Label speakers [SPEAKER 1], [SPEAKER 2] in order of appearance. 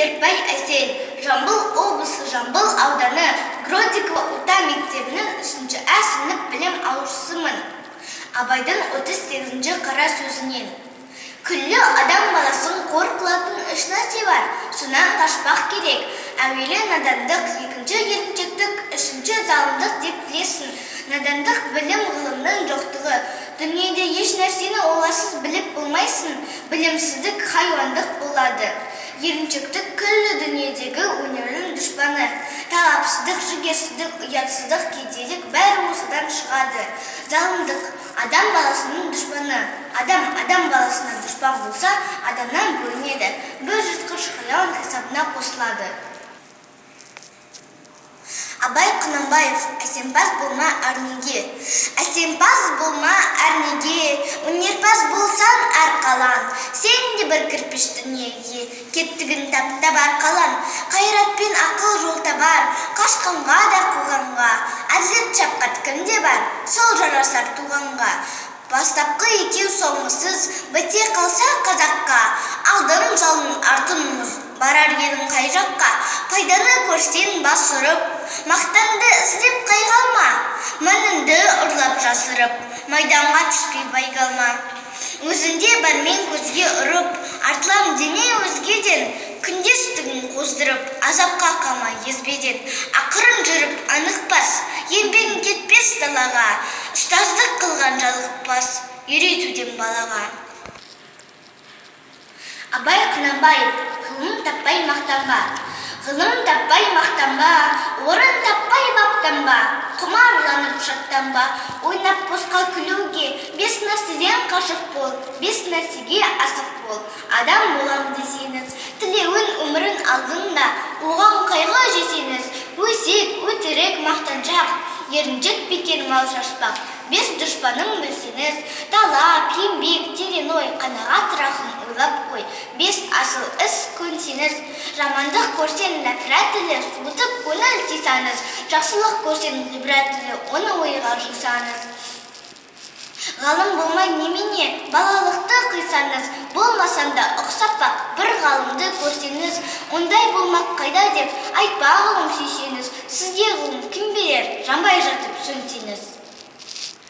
[SPEAKER 1] Ербай Әсел, Жамбыл облысы Жамбыл ауданы Гродиково Ута мектебінің 3-ші А сынып білім алушысымын. Абайдың 38-ші қара сөзінен. Күллі адам баласын қор қылатын үш нәрсе бар, сонан қашпақ керек. Әуелі надандық, екінші еріншектік, үшінші залымдық деп білесің. Надандық білім ғылымның жоқтығы. Дүниеде еш нәрсені оласыз біліп болмайсың. Білімсіздік хайуандық болады. Еріншектік күллі дүниедегі өнердің дұшпаны. Талапсыздық, жүгерсіздік, ұятсыздық, кедейлік бәрі осыдан шығады. Залымдық адам баласының дұшпаны. Адам баласына дұшпан болса, адамнан бөлінеді. Бір жыртқыш хайуан хисабына қосылады. Абай Құнанбаев, әсемпаз болма әрнеге. Әсемпаз болма әрнеге, өнерпаз болсан әрқалан. Сен де бір кірпіш дүниеге, кеттігін таптап арқалан. Қайратпен ақыл жол табар, қашқанға да қуғанға. Әділет шапқат кімде бар, сол жарасар туғанға. Бастапқы екеу соңғысыз, біте қалса қазаққа. Алдын жалын артын мұз, барар едің қай жаққа. Пайданы көрсен бас ұрып, мақтанды іздеп қайғалма. Мінінді ұрлап жасырып, майданға түспей байғалма. Өзінде бармен көзге ұрып, артылам демей өзгеден. Күндестігін қоздырып, азапқа қалма езбеден. Ақырын жүріп анықпас, еңбегін кетпес далаға. Ұстаздық қылған жалықпас, үйретуден балаға. Абай Құнанбаев, ғылым таппай мақтанба. Ғылым таппай мақтанба, орын таппай баптанба. Құмарланып шаттанба, ойнап босқа күлуге. Бес нәрседен қашық бол, бес нәрсеге асық бол. Адам болам десеңіз, тілеуін өмірін алдыңда, оған қайғы жесеңіз, өсек, өтірік, мақтаншақ, еріншек бекер мал шашпақ. Бес дұшпаның білсеңіз, талап, еңбек, терең ой, қанағат рахым ойлап қой. Бес асыл іс көнсеңіз, жамандық көрсен нәпрат тілі, суытып көңіл тисаңыз, жақсылық көрсен ғибрат тілі, оны ойға жисаңыз. Ғалым болмай немене, балалықты қисаңыз, болмасанда ұқсап бақ, бір ғалымды көрсеңіз, ондай болмақ қайда деп айтпа ғылым сүйсеңіз, сізге ғылым кім берер, жанбай жатып сөнсеңіз.